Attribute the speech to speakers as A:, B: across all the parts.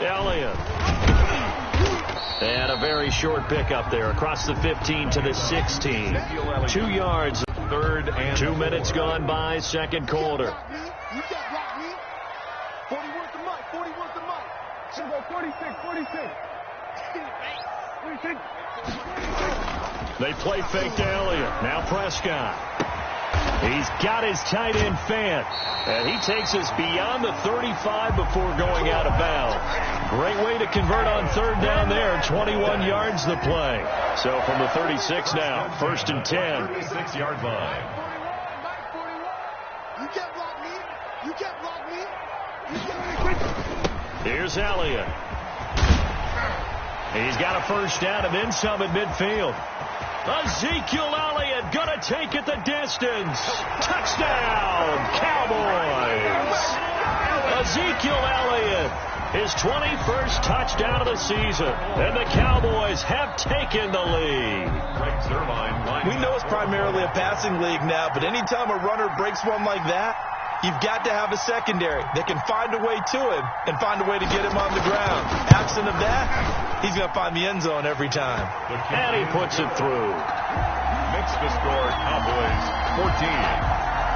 A: Elliott. And a very short pickup there across the 15 to the 16. 2 yards. Third and 2 minutes gone by, second quarter.
B: You got block me. 40 worth the mic. 40 worth the mic. Should go 46, 46. 46.
A: They play fake to Elliott. Now Prescott. He's got his tight end fan. And he takes us beyond the 35 before going out of bounds. Great way to convert on third down there. 21 yards the play. So from the 36 now, first and 10.
C: 36-yard line.
B: 41. You can't block me. You can't block me.
A: Here's Elliott. He's got a first down and then some at midfield. Ezekiel Elliott going to take it the distance. Touchdown, Cowboys. Ezekiel Elliott, his 21st touchdown of the season. And the Cowboys have taken the lead.
D: We know it's primarily a passing league now, but anytime a runner breaks one like that, you've got to have a secondary that can find a way to him and find a way to get him on the ground. Absent of that, he's going to find the end zone every time.
A: And he puts it through.
C: Makes the score Cowboys 14,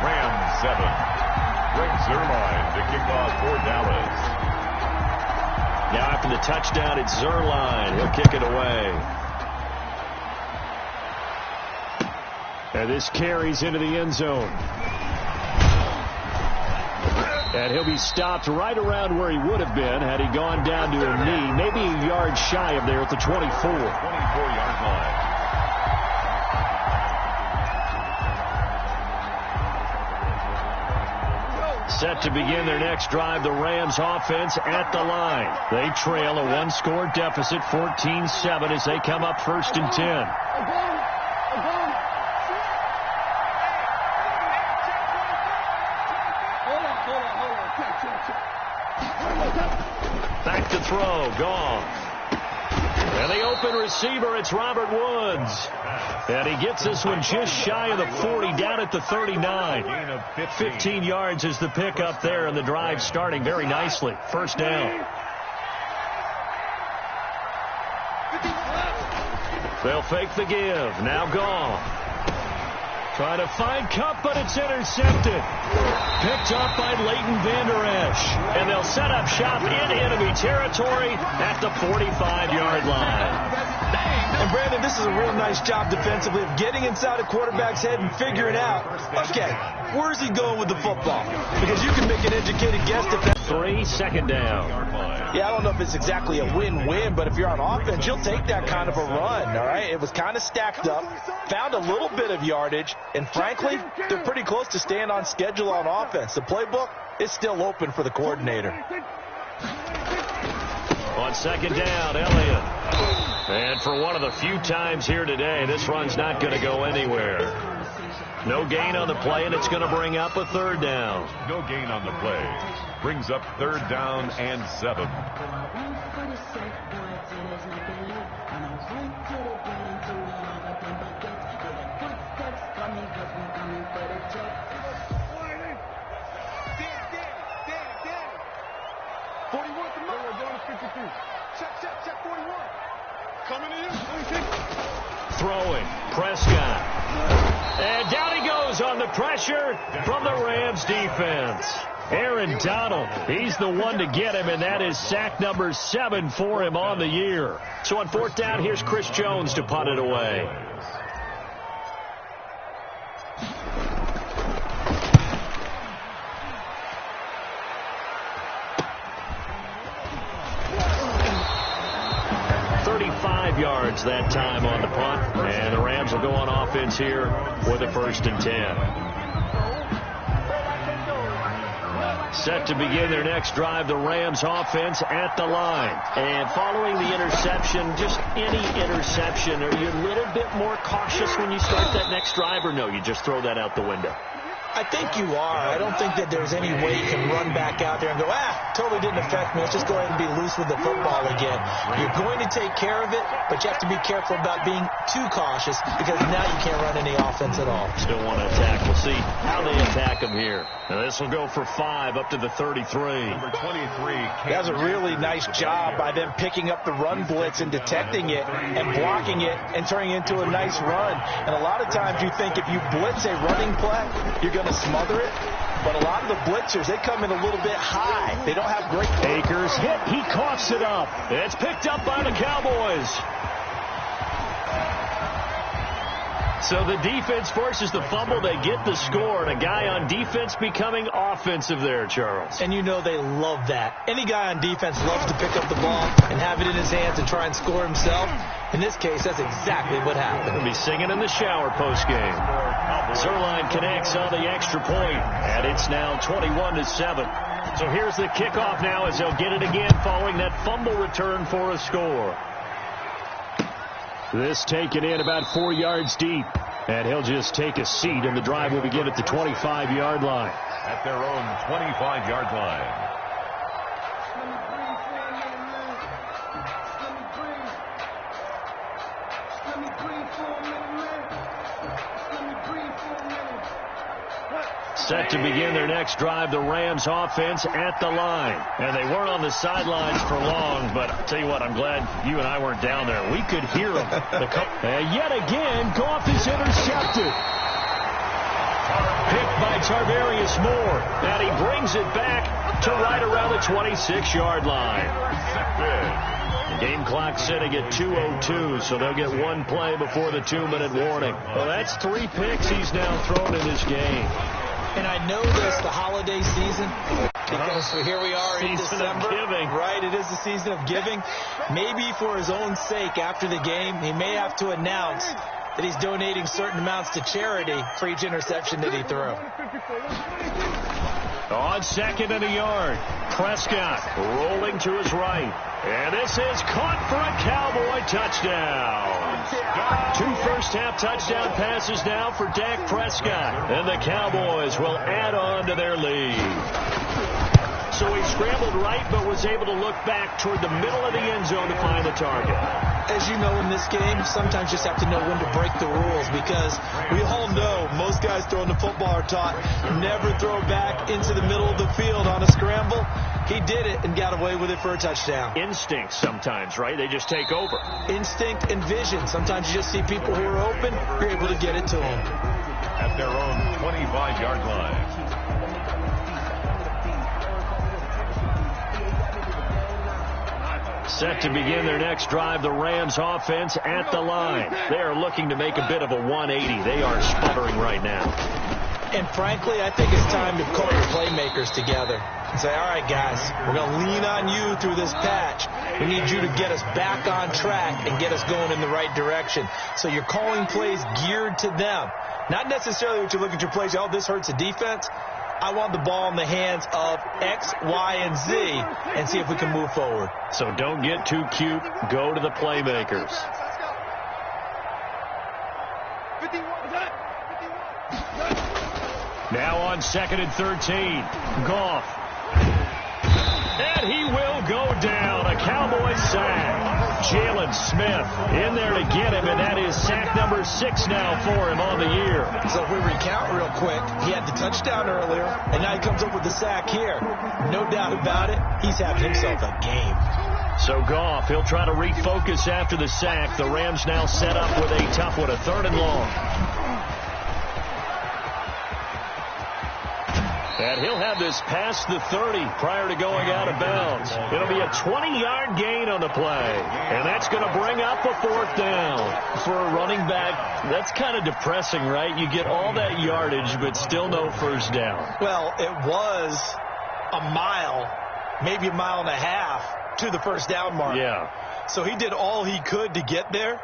C: Rams 7. Greg Zuerlein to kick off for Dallas.
A: Now after the touchdown, it's Zuerlein. He'll kick it away. And this carries into the end zone. And he'll be stopped right around where he would have been had he gone down to a knee, maybe a yard shy of there at the 24.
C: 24-yard line.
A: Set to begin their next drive, the Rams offense at the line. They trail a one-score deficit, 14-7, as they come up first and 10. Back to throw, gone. And the open receiver, it's Robert Woods. And he gets this one just shy of the 40, down at the 39. 15 yards is the pickup there, and the drive starting very nicely. First down. They'll fake the give. Now gone. Trying to find Cup, but it's intercepted. Picked up by Leighton Vander Esch. And they'll set up shop in enemy territory at the 45-yard line.
D: And Brandon, this is a real nice job defensively of getting inside a quarterback's head and figuring out, okay, where's he going with the football? Because you can make an educated guess.
A: 3, second down.
D: Yeah, I don't know if it's exactly a win-win, but if you're on offense, you'll take that kind of a run, all right? It was kind of stacked up, found a little bit of yardage, and frankly, they're pretty close to staying on schedule on offense. The playbook is still open for the coordinator.
A: On second down, Elliott. And for one of the few times here today, this run's not going to go anywhere. No gain on the play, and it's going to bring up a third down.
C: No gain on the play. Brings up third down and 7.
A: Throwing, Prescott. And down he goes on the pressure from the Rams defense. Aaron Donald, he's the one to get him, and that is sack number 7 for him on the year. So on fourth down, here's Chris Jones to punt it away. Yards that time on the punt, and the Rams will go on offense here with a first and 10. Set to begin their next drive, the Rams offense at the line. And following the interception, just any interception, are you a little bit more cautious when you start that next drive, or no, you just throw that out the window?
D: I think you are. I don't think that there's any way you can run back out there and go, totally didn't affect me. Let's just go ahead and be loose with the football again. You're going to take care of it, but you have to be careful about being too cautious because now you can't run any offense at all.
A: Still want to attack. We'll see how they attack them here. Now this will go for 5 up to the 33.
C: Number 23,
D: That was a really nice job by them picking up the run blitz and detecting it and blocking it and turning it into a nice run. And a lot of times you think if you blitz a running play, you're going to smother it. But a lot of the blitzers, they come in a little bit high. They don't have great...
A: Akers hit. He coughs it up. It's picked up by the Cowboys. So the defense forces the fumble. They get the score, and a guy on defense becoming offensive there, Charles.
D: And you know they love that. Any guy on defense loves to pick up the ball and have it in his hands and try and score himself. In this case, that's exactly what happened.
A: He'll be singing in the shower postgame. Zerline connects on the extra point, and it's now 21-7. So here's the kickoff now as they'll get it again following that fumble return for a score. This taken in about 4 yards deep, and he'll just take a seat, and the drive will begin at the 25-yard line.
C: At their own 25-yard line.
A: Set to begin their next drive, the Rams offense at the line. And they weren't on the sidelines for long, but I'll tell you what, I'm glad you and I weren't down there. We could hear them. And yet again, Goff is intercepted. Picked by Tarvarius Moore. And he brings it back to right around the 26-yard line. Game clock sitting at 2:02, so they'll get one play before the 2-minute warning. Well, that's 3 picks he's now thrown in this game.
D: And I know this, the holiday season, because here we are in December. Right, it is the season of giving. Maybe for his own sake, after the game, he may have to announce that he's donating certain amounts to charity for each interception that he threw.
A: On 2nd and a yard, Prescott rolling to his right. And this is caught for a Cowboy touchdown. 2 first-half touchdown passes now for Dak Prescott. And the Cowboys will add on to their lead. So he scrambled right, but was able to look back toward the middle of the end zone to find the target.
D: As you know, in this game, sometimes you just have to know when to break the rules, because we all know most guys throwing the football are taught never throw back into the middle of the field on a scramble. He did it and got away with it for a touchdown.
A: Instinct sometimes, right? They just take over.
D: Instinct and vision. Sometimes you just see people who are open, you're able to get it to them.
C: At their own 25-yard line.
A: Set to begin their next drive, the Rams offense at the line. They are looking to make a bit of a 180. They are sputtering right now.
D: And frankly, I think it's time to call your playmakers together and say, all right, guys, we're going to lean on you through this patch. We need you to get us back on track and get us going in the right direction. So you're calling plays geared to them. Not necessarily what you look at your plays, oh, this hurts the defense. I want the ball in the hands of X, Y, and Z and see if we can move forward.
A: So don't get too cute. Go to the playmakers. Now on 2nd and 13, Goff. And he will go down. A Cowboy sack. Jalen Smith in there to get him, and that is sack number 6 now for him on the year.
D: So if we recount real quick, he had the touchdown earlier, and now he comes up with the sack here. No doubt about it, he's having himself a game.
A: So Goff, he'll try to refocus after the sack. The Rams now set up with a tough one, a 3rd and long. And he'll have this past the 30 prior to going out of bounds. It'll be a 20-yard gain on the play. And that's going to bring up a 4th down. For a running back, that's kind of depressing, right? You get all that yardage, but still no first down.
D: Well, it was a mile, maybe a mile and a half to the first down mark.
A: Yeah.
D: So he did all he could to get there.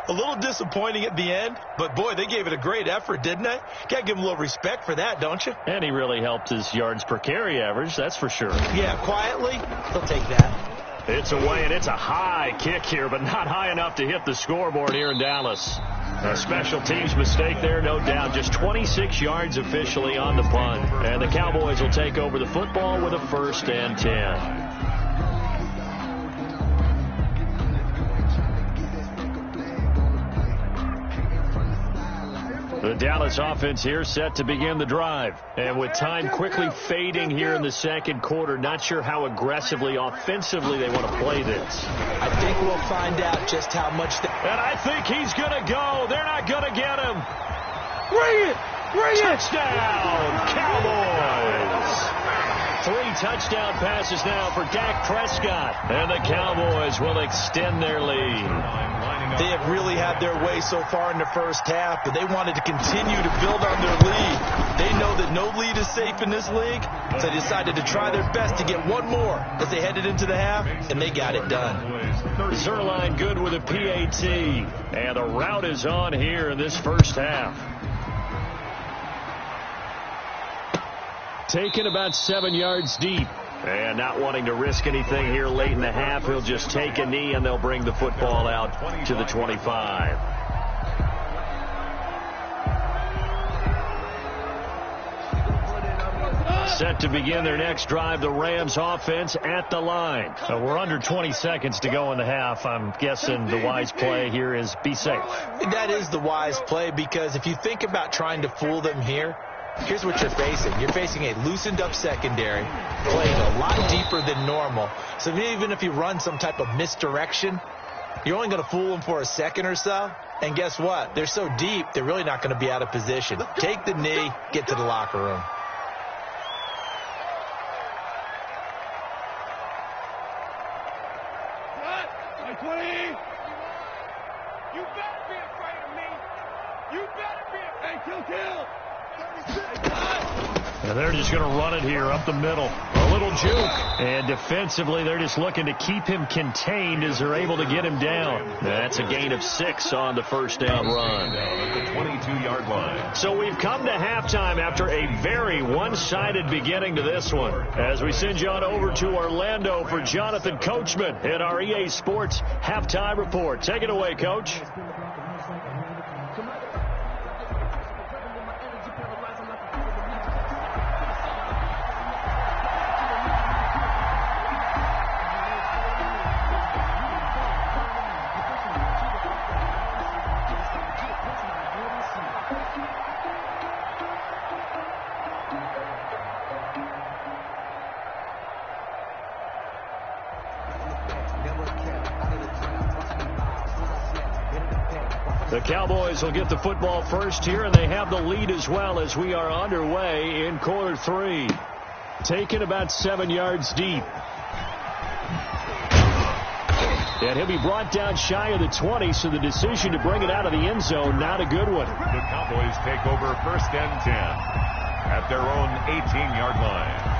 D: A little disappointing at the end, but boy, they gave it a great effort, didn't they? Got to give them a little respect for that, don't you?
A: And he really helped his yards per carry average, that's for sure.
D: Yeah, quietly, they'll take that.
A: It's away, and it's a high kick here, but not high enough to hit the scoreboard here in Dallas. A special teams mistake there, no doubt. Just 26 yards officially on the punt. And the Cowboys will take over the football with a 1st and 10. The Dallas offense here set to begin the drive. And with time quickly fading here in the second quarter, not sure how aggressively, offensively they want to play this.
D: I think we'll find out just how much they...
A: And I think he's going to go. They're not going to get him.
B: Bring it! Bring it!
A: Touchdown, Cowboys! 3 touchdown passes now for Dak Prescott. And the Cowboys will extend their lead.
D: They have really had their way so far in the first half, but they wanted to continue to build on their lead. They know that no lead is safe in this league, so they decided to try their best to get one more as they headed into the half, and they got it done.
A: Zerline good with a PAT. And the route is on here in this first half. Taken about 7 yards deep. And not wanting to risk anything here late in the half, he'll just take a knee and they'll bring the football out to the 25. Set to begin their next drive, the Rams offense at the line. We're under 20 seconds to go in the half. I'm guessing the wise play here is be safe.
D: That is the wise play, because if you think about trying to fool them here, here's what you're facing. You're facing a loosened up secondary, playing a lot deeper than normal. So even if you run some type of misdirection, you're only going to fool them for a second or so. And guess what? They're so deep, they're really not going to be out of position. Take the knee, get to the locker room.
B: You better be afraid of me. You better be afraid. Kill.
A: And they're just going to run it here up the middle. A little juke. And defensively, they're just looking to keep him contained as they're able to get him down. That's a gain of 6 on the first down run.
C: At the 22-yard line.
A: So we've come to halftime after a very one-sided beginning to this one. As we send you on over to Orlando for Jonathan Coachman in our EA Sports Halftime Report. Take it away, Coach. The Cowboys will get the football first here, and they have the lead as well as we are underway in quarter 3. Taken about 7 yards deep. And he'll be brought down shy of the 20, so the decision to bring it out of the end zone, not a good one.
C: The Cowboys take over 1st and 10 at their own 18-yard line.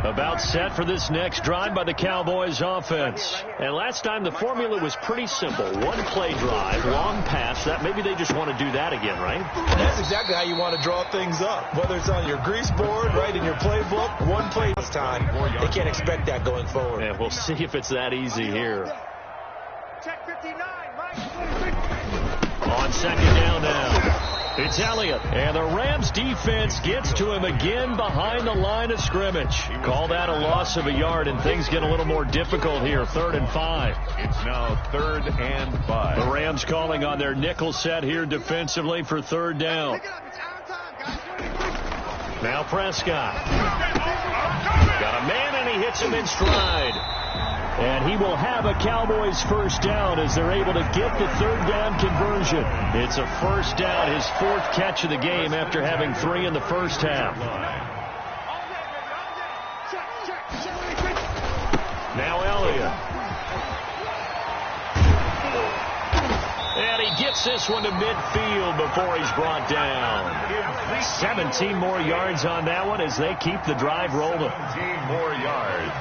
A: About set for this next drive by the Cowboys offense. And last time the formula was pretty simple. One play drive, long pass. That maybe they just want to do that again, right?
D: That's exactly how you want to draw things up. Whether it's on your grease board, right, in your playbook, one play this time. They can't expect that going forward.
A: And we'll see if it's that easy here.
B: Check 59, Mike.
A: On second down now. It's Elliott, and the Rams defense gets to him again behind the line of scrimmage. Call that a loss of a yard, and things get a little more difficult here, 3rd and 5.
C: It's now 3rd and 5.
A: The Rams calling on their nickel set here defensively for 3rd down. Now Prescott. Got a man, and he hits him in stride. And he will have a Cowboys first down as they're able to get the 3rd down conversion. It's a first down, his 4th catch of the game after having 3 in the first half. Now Elliott. And he gets this one to midfield before he's brought down. 17 more yards on that one as they keep the drive rolling.
C: 17 more yards.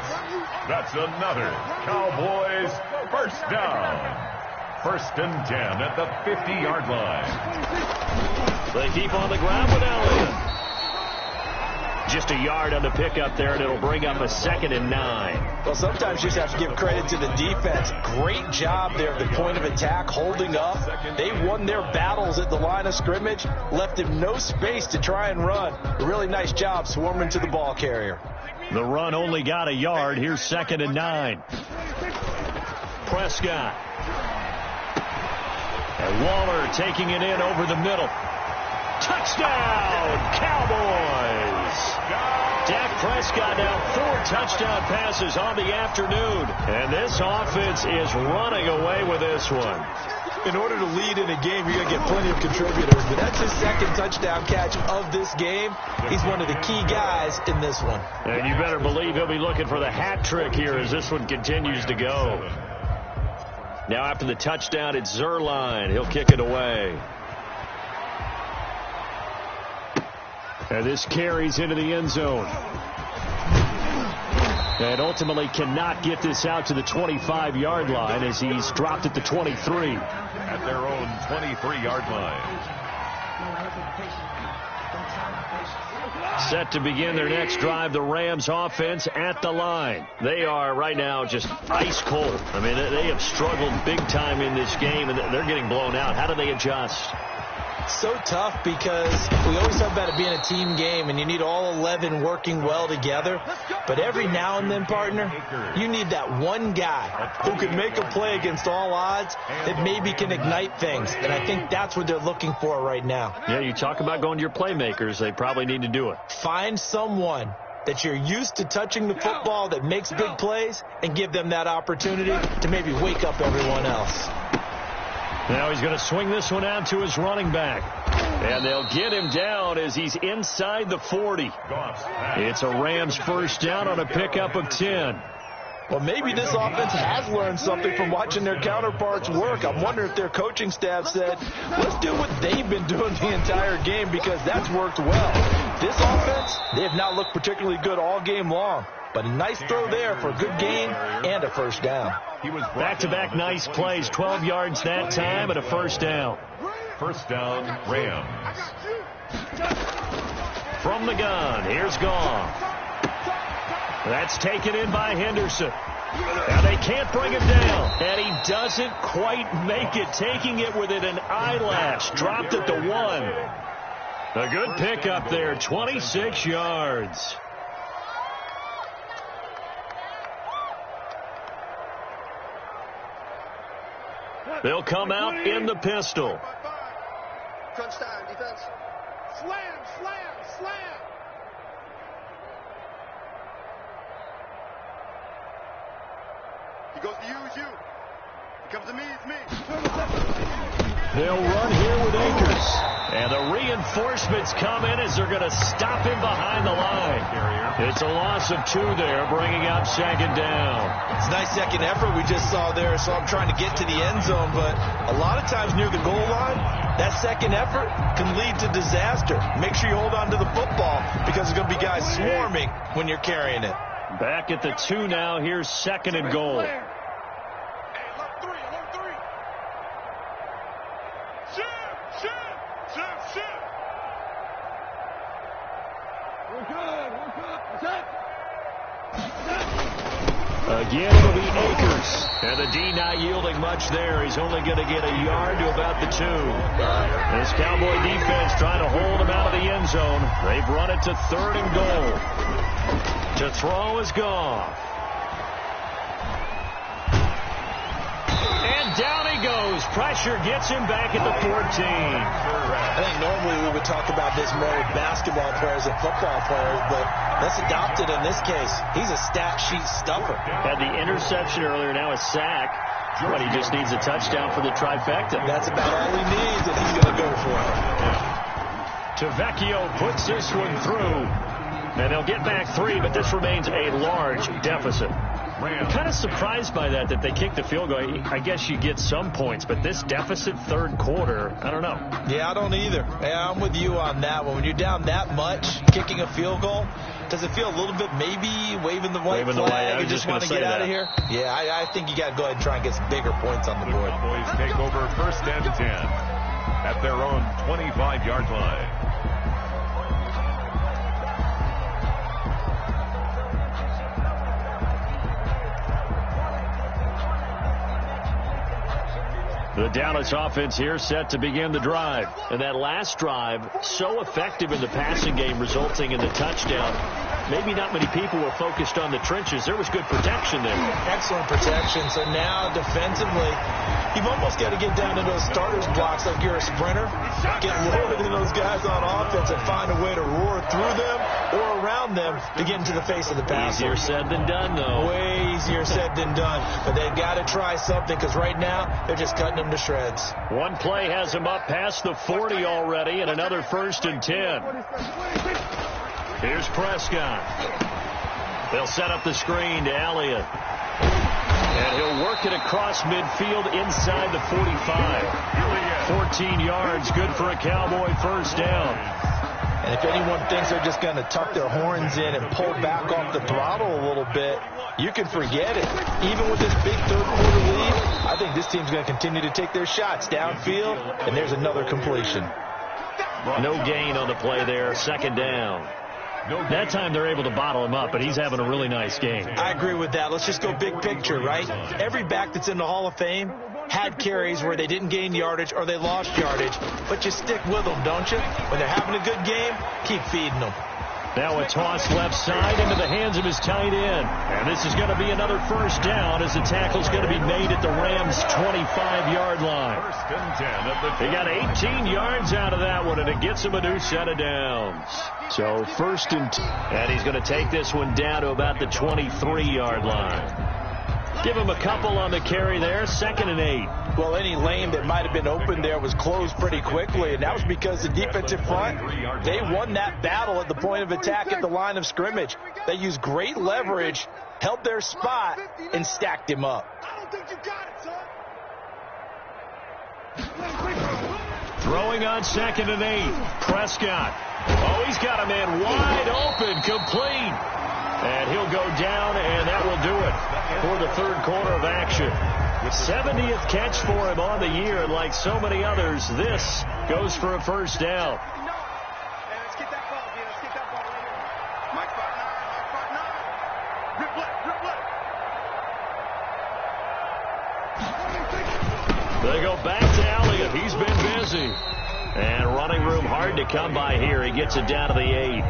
C: That's another Cowboys first down. 1st and 10 at the 50-yard line.
A: They keep on the ground with Elliott. Just a yard on the pickup there, and it'll bring up a 2nd and 9.
D: Well, sometimes you just have to give credit to the defense. Great job there at the point of attack, holding up. They won their battles at the line of scrimmage, left him no space to try and run. A really nice job swarming to the ball carrier.
A: The run only got a yard. Here's 2nd and 9. Prescott. And Waller taking it in over the middle. Touchdown, Cowboys! Dak Prescott now 4 touchdown passes on the afternoon. And this offense is running away with this one.
D: In order to lead in a game, you're going to get plenty of contributors, but that's his second touchdown catch of this game. He's one of the key guys in this one.
A: And you better believe he'll be looking for the hat trick here as this one continues to go. Now after the touchdown, it's Zerline. He'll kick it away. And this carries into the end zone. And ultimately cannot get this out to the 25-yard line as he's dropped at the 23.
C: At their own 23-yard line.
A: Set to begin their next drive, the Rams offense at the line. They are right now just ice cold. I mean, they have struggled big time in this game, and they're getting blown out. How do they adjust?
D: So tough because we always talk about it being a team game and you need all 11 working well together. But every now and then, partner, you need that one guy who can make a play against all odds that maybe can ignite things. And I think that's what they're looking for right now.
A: Yeah, you talk about going to your playmakers. They probably need to do it.
D: Find someone that you're used to touching the football that makes big plays and give them that opportunity to maybe wake up everyone else.
A: Now he's going to swing this one out to his running back. And they'll get him down as he's inside the 40. It's a Rams first down on a pickup of 10.
D: Well, maybe this offense has learned something from watching their counterparts work. I'm wondering if their coaching staff said, let's do what they've been doing the entire game because that's worked well. This offense, they have not looked particularly good all game long. But a nice throw there for a good gain and a first down.
A: Back-to-back nice plays, 12 yards that time and a first down.
C: First down, Rams.
A: From the gun, here's Goff. That's taken in by Henderson. Now they can't bring him down. And he doesn't quite make it, taking it within an eyelash. Dropped at the 1. A good pickup there, 26 yards. They'll come out in the pistol.
B: Crunch time, defense. Slam, slam, slam. He goes to use you. He comes to me, it's me.
A: They'll run here with Akers. And the reinforcements come in as they're going to stop him behind the line. It's a loss of 2 there, bringing up second down.
D: It's a nice second effort we just saw there, so I'm trying to get to the end zone, but a lot of times near the goal line, that second effort can lead to disaster. Make sure you hold on to the football because there's going to be guys swarming when you're carrying it.
A: Back at the 2 now, here's second and goal. Again, it'll be Akers. And the D not yielding much there. He's only going to get a yard to about the 2. This Cowboy defense trying to hold him out of the end zone. They've run it to 3rd and goal. To throw is Goff. And down he goes. Pressure gets him back at the 14.
D: I think normally we would talk about this more with basketball players and football players, but that's adopted in this case. He's a stat sheet stuffer.
A: Had the interception earlier, now a sack. But he just needs a touchdown for the trifecta.
D: That's about all he needs, and he's going to go for it.
A: Tavecchio puts this one through. And they'll get back 3, but this remains a large deficit. I'm kind of surprised by that they kicked the field goal. I guess you get some points, but this deficit 3rd quarter, I don't know.
D: Yeah, I don't either. Yeah, I'm with you on that one. When you're down that much, kicking a field goal, does it feel a little bit maybe waving the white flag and just want to get out of here? Yeah, I think you got to go ahead and try and get some bigger points on the board.
C: Cowboys take over first and 10 at their own 25-yard line.
A: The Dallas offense here set to begin the drive. And that last drive, so effective in the passing game, resulting in the touchdown. maybe not many people were focused on the trenches. There was good protection there.
D: Excellent protection. So now defensively, you've almost got to get down to those starters blocks like you're a sprinter. Get lower than those guys on offense and find a way to roar through them or around them to get into the face of the passer.
A: Easier said than done, though.
D: Way easier said than done. But they've got to try something because right now they're just cutting them to shreds.
A: One play has them up past the 40 already, and another 1st and 10. Here's Prescott. They'll set up the screen to Elliott. And he'll work it across midfield inside the 45. 14 yards, good for a Cowboy first down.
D: And if anyone thinks they're just going to tuck their horns in and pull back off the throttle a little bit, you can forget it. Even with this big third-quarter lead, I think this team's going to continue to take their shots downfield, and there's another completion.
A: No gain on the play there, 2nd down. That time they're able to bottle him up, but he's having a really nice game.
D: I agree with that. Let's just go big picture, right? Every back that's in the Hall of Fame had carries where they didn't gain yardage or they lost yardage, but you stick with them, don't you? When they're having a good game, keep feeding them.
A: Now a toss left side into the hands of his tight end. And this is going to be another first down as the tackle's going to be made at the Rams' 25-yard line.
C: 1st and 10 at the
A: They got 18 yards out of that one, and it gets him a new set of downs. So 1st and 10. And he's going to take this one down to about the 23-yard line. Give him a couple on the carry there, 2nd and 8.
D: Well, any lane that might have been open there was closed pretty quickly, and that was because the defensive front, they won that battle at the point of attack at the line of scrimmage. They used great leverage, held their spot, and stacked him up.
B: I don't think you got it, son.
A: Throwing on 2nd and 8. Prescott. Oh, he's got a man wide open, complete. And he'll go down, and that will do it for the 3rd quarter of action. 70th catch for him on the year, and like so many others, this goes for a first down.
B: Let's get that ball, man. Let's get that ball right here. Mike Spot 9.
A: They go back to Elliott. He's been busy. And running room hard to come by here. He gets it down to the 8.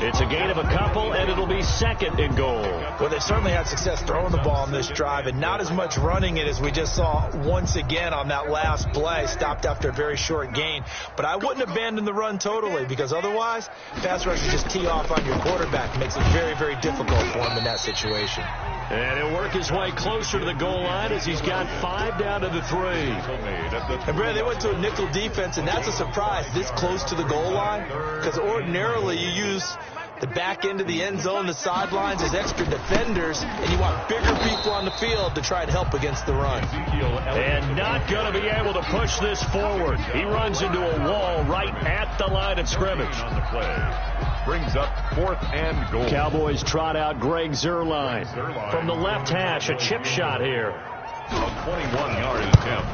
A: It's a gain of a couple, and it'll be 2nd and goal.
D: Well, they certainly had success throwing the ball on this drive, and not as much running it as we just saw once again on that last play. Stopped after a very short gain. But I wouldn't abandon the run totally, because otherwise, pass rush will just tee off on your quarterback. Makes it very, very difficult for him in that situation.
A: And he'll work his way closer to the goal line as he's got 5 down to the 3.
D: And, Brad, they went to a nickel defense, and that's a surprise this close to the goal line, because ordinarily you use the back end of the end zone, the sidelines as extra defenders, and you want bigger people on the field to try and help against the run.
A: And not going to be able to push this forward. He runs into a wall right at the line of scrimmage.
C: On the play. Brings up 4th and goal.
A: Cowboys trot out Greg Zuerlein from the left hash. A chip shot here.
C: A 21-yard attempt.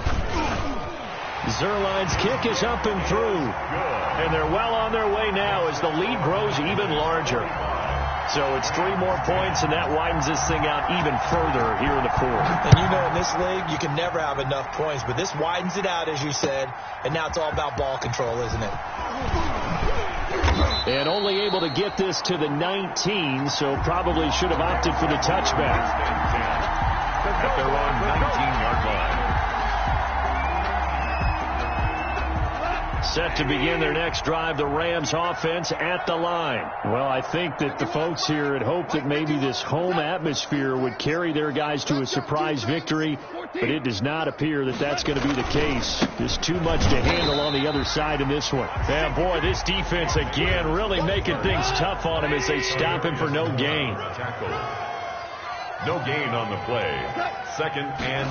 A: Zuerlein's kick is up and through. And they're well on their way now as the lead grows even larger. So it's 3 more points, and that widens this thing out even further here in the 4th.
D: And you know in this league, you can never have enough points, but this widens it out, as you said, and now it's all about ball control, isn't it?
A: And only able to get this to the 19, so probably should have opted for the touchback.
C: At their own 19-yard line.
A: Set to begin their next drive, the Rams offense at the line. Well, I think that the folks here had hoped that maybe this home atmosphere would carry their guys to a surprise victory, but it does not appear that that's going to be the case. Just too much to handle on the other side in this one. And boy, this defense again really making things tough on him as they stop him for no gain.
C: No gain on the play. 2nd and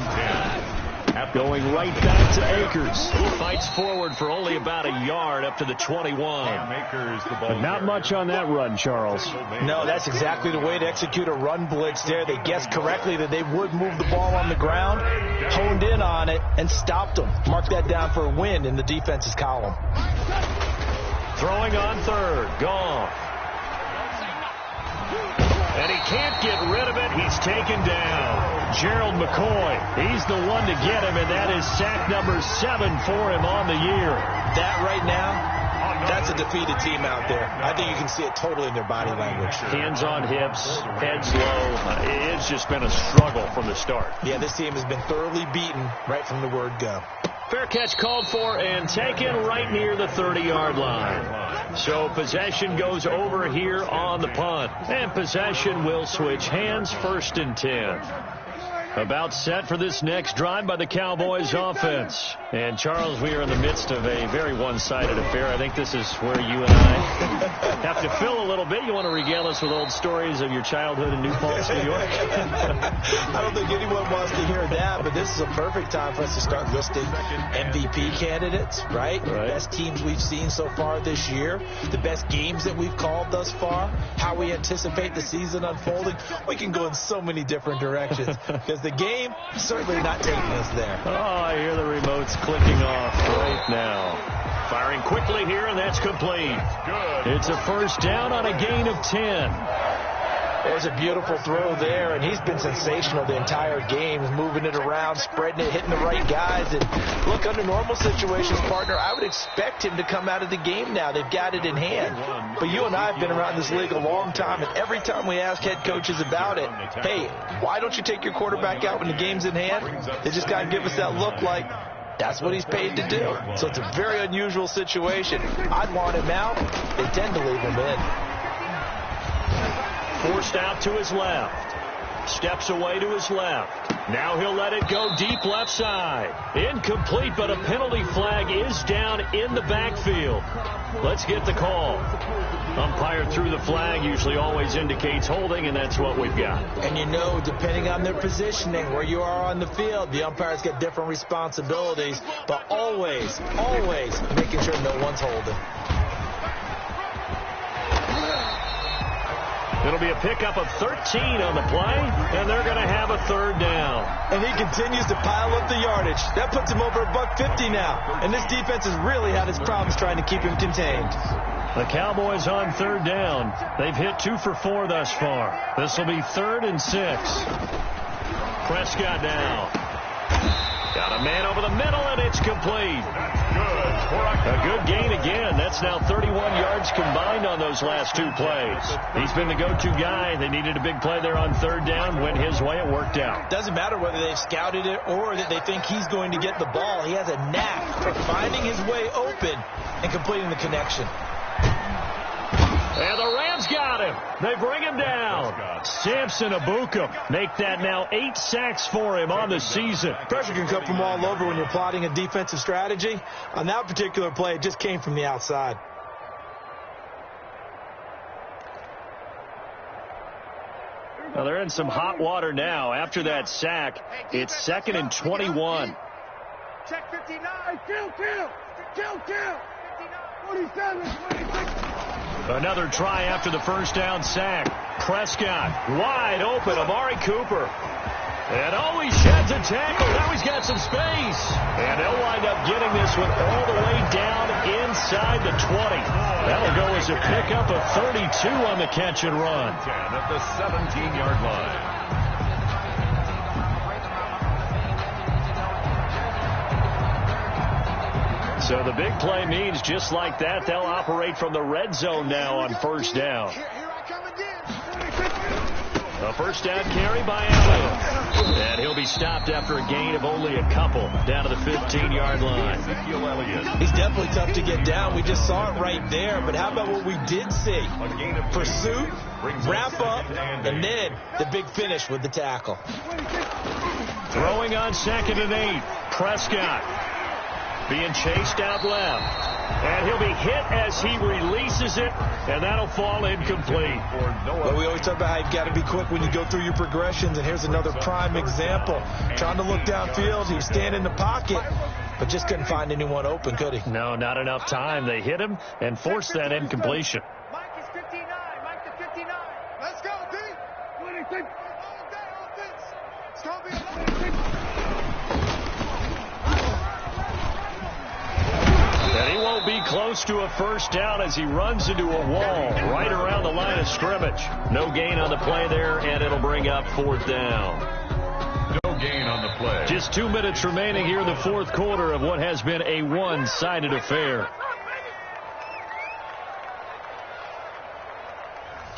C: 10.
A: Going right back to Akers. He fights forward for only about a yard up to the 21.
C: But
A: not much on that run, Charles.
D: No, that's exactly the way to execute a run blitz there. They guessed correctly that they would move the ball on the ground, honed in on it, and stopped them. Mark that down for a win in the defense's column.
A: Throwing on 3rd. Gone. And he can't get rid of it. He's taken down. Gerald McCoy, he's the one to get him, and that is sack number 7 for him on the year.
D: That right now That's a defeated team out there. I think you can see it totally in their body language.
A: Hands on hips, heads low. It's just been a struggle from the start.
D: Yeah, this team has been thoroughly beaten right from the word go.
A: Fair catch called for and taken right near the 30-yard line. So possession goes over here on the punt. And possession will switch hands, 1st and 10. About set for this next drive by the Cowboys offense. And, Charles, we are in the midst of a very one-sided affair. I think this is where you and I have to fill a little bit. You want to regale us with old stories of your childhood in New Paltz, New York?
D: I don't think anyone wants to hear that, but this is a perfect time for us to start listing MVP candidates, right? The best teams we've seen so far this year, the best games that we've called thus far, how we anticipate the season unfolding. We can go in so many different directions because the game certainly not taking us there.
A: Oh, I hear the remotes clicking off right now. Firing quickly here, and that's complete. It's a 1st down on a gain of 10.
D: There's a beautiful throw there, and he's been sensational the entire game, moving it around, spreading it, hitting the right guys. And look, under normal situations, partner, I would expect him to come out of the game now. They've got it in hand. But you and I have been around this league a long time, and every time we ask head coaches about it, hey, why don't you take your quarterback out when the game's in hand? They just got to give us that look like that's what he's paid to do. So it's a very unusual situation. I'd want him out. They tend to leave him in.
A: Forced out to his left. Steps away to his left. Now he'll let it go deep left side. Incomplete, but a penalty flag is down in the backfield. Let's get the call. Umpire threw the flag, usually always indicates holding, and that's what we've got.
D: And you know, depending on their positioning, where you are on the field, the umpires get different responsibilities, but always making sure no one's holding.
A: It'll be a pickup of 13 on the play, and they're going to have a 3rd down.
D: And he continues to pile up the yardage. That puts him over $150 now. And this defense has really had its problems trying to keep him contained.
A: The Cowboys on 3rd down. They've hit 2 for 4 thus far. This will be 3rd and 6. Prescott now. Got a man over the middle, and it's complete. A good gain again. That's now 31 yards combined on those last 2 plays. He's been the go-to guy. They needed a big play there on 3rd down. Went his way. It worked out.
D: Doesn't matter whether they've scouted it or that they think he's going to get the ball. He has a knack for finding his way open and completing the connection.
A: And the Rams got him. They bring him down. Samson Abuka make that now 8 sacks for him on the season.
D: Pressure can come from all over when you're plotting a defensive strategy. On that particular play, it just came from the outside.
A: Well, they're in some hot water now. After that sack, it's 2nd and 21.
B: Check 59. Kill. 47, 26.
A: Another try after the 1st down sack. Prescott wide open. Amari Cooper. And he sheds a tackle. Now he's got some space. And they'll wind up getting this one all the way down inside the 20. That'll go as a pickup of 32 on the catch and run.
C: 10 at the 17-yard line.
A: So the big play means just like that, they'll operate from the red zone now on 1st down. A 1st down carry by Elliott. And he'll be stopped after a gain of only a couple down to the 15-yard line.
D: He's definitely tough to get down. We just saw it right there. But how about what we did see? Pursuit, wrap up, and then the big finish with the tackle.
A: Throwing on 2nd and 8. Prescott. Being chased out left. And he'll be hit as he releases it, and that'll fall incomplete.
D: Well, we always talk about how you've got to be quick when you go through your progressions, and here's another prime example. Trying to look downfield, he was standing in the pocket, but just couldn't find anyone open, could he?
A: No, not enough time. They hit him and forced that incompletion.
B: Mike is 59. Mike to 59. Let's go, D. 26. All day offense. It's going to be a 26.
A: And he won't be close to a 1st down as he runs into a wall right around the line of scrimmage. No gain on the play there, and it'll bring up 4th down.
C: No gain on the play.
A: Just 2 minutes remaining here in the 4th quarter of what has been a one-sided affair.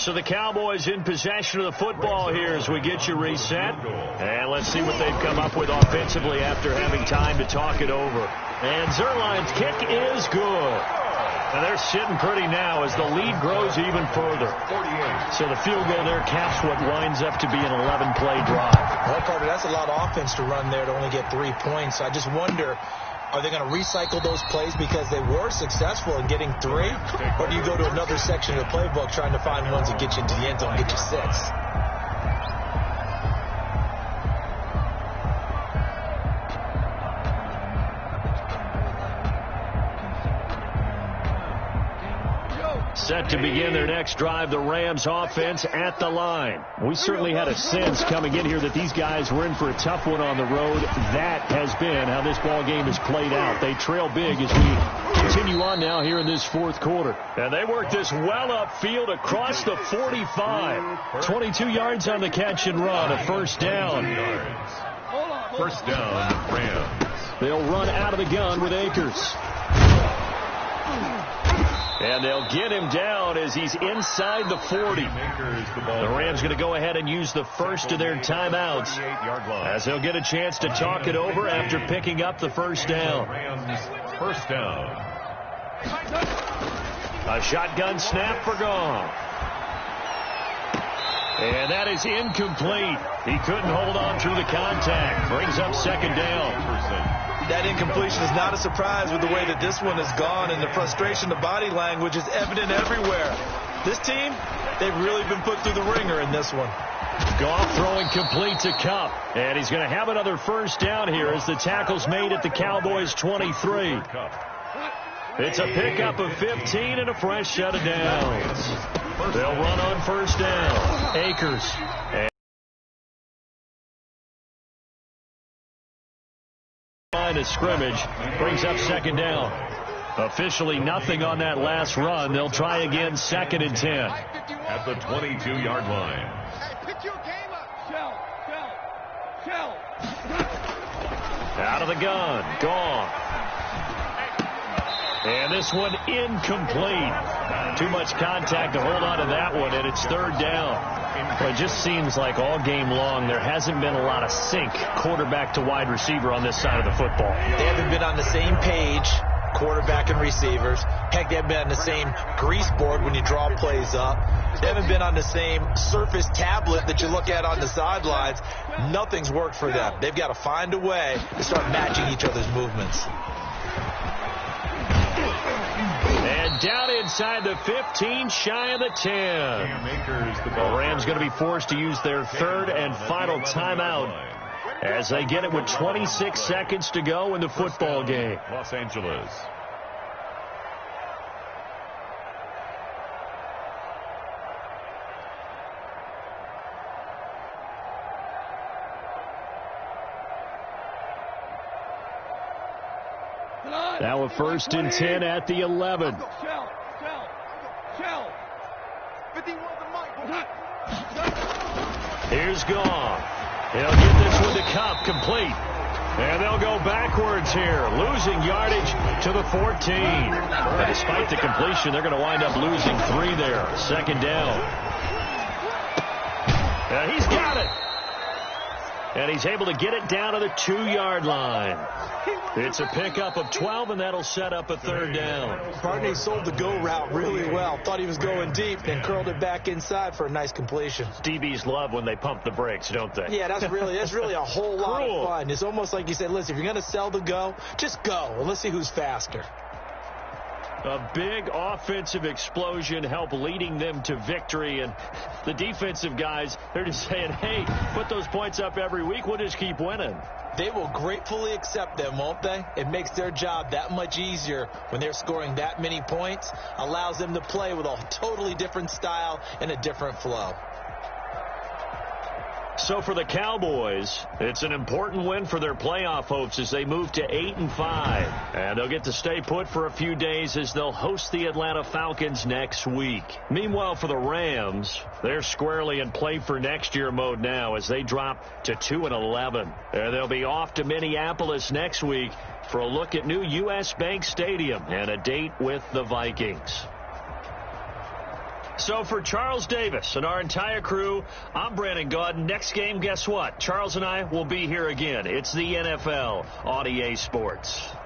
A: So the Cowboys in possession of the football here as we get you reset. And let's see what they've come up with offensively after having time to talk it over. And Zerline's kick is good. And they're sitting pretty now as the lead grows even further. So the field goal there caps what winds up to be an 11-play drive.
D: Well, Carter, that's a lot of offense to run there to only get 3 points. I just wonder, are they going to recycle those plays because they were successful in getting 3? Or do you go to another section of the playbook trying to find ones that get you into the end zone and get you 6?
A: Set to begin their next drive, the Rams offense at the line. We certainly had a sense coming in here that these guys were in for a tough one on the road. That has been how this ball game has played out. They trail big as we continue on now here in this fourth quarter. And they work this well upfield across the 45. 22 yards on the catch and run, a first down.
C: First down, Rams.
A: They'll run out of the gun with Akers. And they'll get him down as he's inside the 40. The Rams going to go ahead and use the first of their timeouts as they'll get a chance to talk it over after picking up the first down.
C: First down.
A: A shotgun snap for Gong. And that is incomplete. He couldn't hold on through the contact. Brings up second down.
D: That incompletion is not a surprise with the way that this one has gone, and the frustration, the body language is evident everywhere. This team, they've really been put through the ringer in this one.
A: Goff throwing complete to Kupp, and he's going to have another first down here as the tackle's made at the Cowboys' 23. It's a pickup of 15 and a fresh set of downs. They'll run on first down. Akers. Line of scrimmage brings up second down. Officially nothing on that last run. They'll try again, second and 10.
C: At the 22-yard line.
B: Hey, pick your game up. Shell.
A: Out of the gun. Gone. And this one incomplete. Too much contact to hold on to that one, and it's third down. Well, it just seems like all game long there hasn't been a lot of sync quarterback to wide receiver on this side of the football.
D: They haven't been on the same page, quarterback and receivers. Heck, they haven't been on the same grease board when you draw plays up. They haven't been on the same surface tablet that you look at on the sidelines. Nothing's worked for them. They've got to find a way to start matching each other's movements.
A: And down inside the 15, shy of the 10. The Rams going to be forced to use their third and final timeout as they get it with 26 seconds to go in the football game.
C: Los Angeles.
A: Now a first and 10 at the 11.
B: Shell. 51 to Mike.
A: Here's Gong. He'll get this one to Kupp, complete. And they'll go backwards here, losing yardage to the 14. And despite the completion, they're going to wind up losing 3 there. Second down. And he's got it. And he's able to get it down to the 2-yard line. It's a pickup of 12, and that'll set up a third down.
D: Barney sold the go route really well. Thought he was going deep, then curled it back inside for a nice completion.
A: DBs love when they pump the brakes, don't they?
D: Yeah, that's really a whole lot of fun. It's almost like you said, listen, if you're going to sell the go, just go, and let's see who's faster.
A: A big offensive explosion helped leading them to victory. And the defensive guys, they're just saying, hey, put those points up every week. We'll just keep winning.
D: They will gratefully accept them, won't they? It makes their job that much easier when they're scoring that many points. Allows them to play with a totally different style and a different flow.
A: So for the Cowboys, it's an important win for their playoff hopes as they move to 8-5. And they'll get to stay put for a few days as they'll host the Atlanta Falcons next week. Meanwhile, for the Rams, they're squarely in play for next year mode now as they drop to 2-11. And they'll be off to Minneapolis next week for a look at new U.S. Bank Stadium and a date with the Vikings. So for Charles Davis and our entire crew, I'm Brandon Gaudin. Next game, guess what? Charles and I will be here again. It's the NFL on EA Sports.